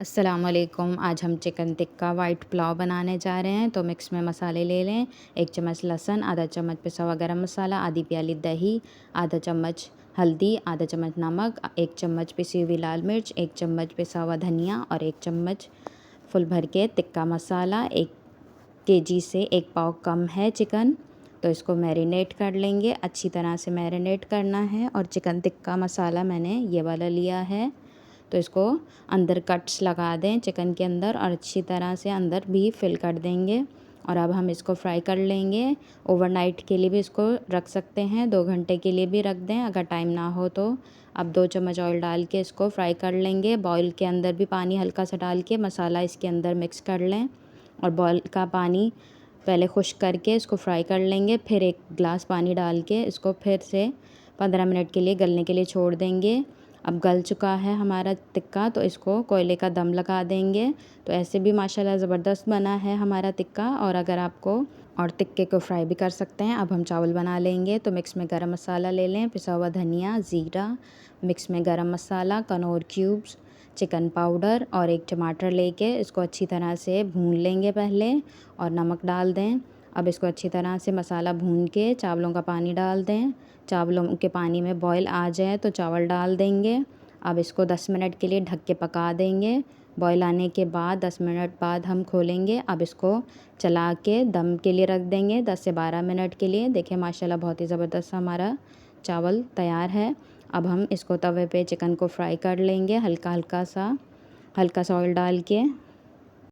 अस्सलामुअलैकुम। आज हम चिकन टिक्का वाइट पुलाव बनाने जा रहे हैं। तो मिक्स में मसाले ले लें। 1 चम्मच लहसुन, आधा चम्मच पिसा हुआ गरम मसाला, आधी प्याली दही, आधा चम्मच हल्दी, आधा चम्मच नमक, 1 चम्मच पिसी हुई लाल मिर्च, 1 चम्मच पिसा हुआ धनिया और 1 चम्मच फुल भर के टिक्का मसाला। 1 केजी से 1 पाव कम है चिकन, तो इसको मैरिनेट कर लेंगे। अच्छी तरह से मैरिनेट करना है। और चिकन टिक्का मसाला मैंने ये वाला लिया है, तो इसको अंदर कट्स लगा दें चिकन के अंदर और अच्छी तरह से अंदर भी फिल कर देंगे। और अब हम इसको फ्राई कर लेंगे। ओवरनाइट के लिए भी इसको रख सकते हैं, 2 घंटे के लिए भी रख दें अगर टाइम ना हो तो। अब 2 चम्मच ऑयल डाल के इसको फ्राई कर लेंगे। बॉयल के अंदर भी पानी हल्का सा डाल के मसाला इसके अंदर मिक्स कर लें और बॉयल का पानी पहले खुश्क करके इसको फ्राई कर लेंगे। फिर 1 गिलास पानी डाल के इसको फिर से 15 मिनट के लिए गलने के लिए छोड़ देंगे। अब गल चुका है हमारा टिक्का, तो इसको कोयले का दम लगा देंगे। तो ऐसे भी माशाल्लाह ज़बरदस्त बना है हमारा टिक्का। और अगर आपको और टिक्के को फ्राई भी कर सकते हैं। अब हम चावल बना लेंगे। तो मिक्स में गरम मसाला ले लें, पिसा हुआ धनिया, ज़ीरा, मिक्स में गरम मसाला, कनौर क्यूब्स, चिकन पाउडर और 1 टमाटर लेके इसको अच्छी तरह से भून लेंगे पहले और नमक डाल दें। अब इसको अच्छी तरह से मसाला भून के चावलों का पानी डाल दें। चावलों के पानी में बॉयल आ जाए तो चावल डाल देंगे। अब इसको 10 मिनट के लिए ढक के पका देंगे। बॉयल आने के बाद 10 मिनट बाद हम खोलेंगे। अब इसको चला के दम के लिए रख देंगे 10 से 12 मिनट के लिए। देखिए माशाल्लाह बहुत ही ज़बरदस्त हमारा चावल तैयार है। अब हम इसको तवे पे चिकन को फ्राई कर लेंगे हल्का हल्का सा ऑयल डाल के।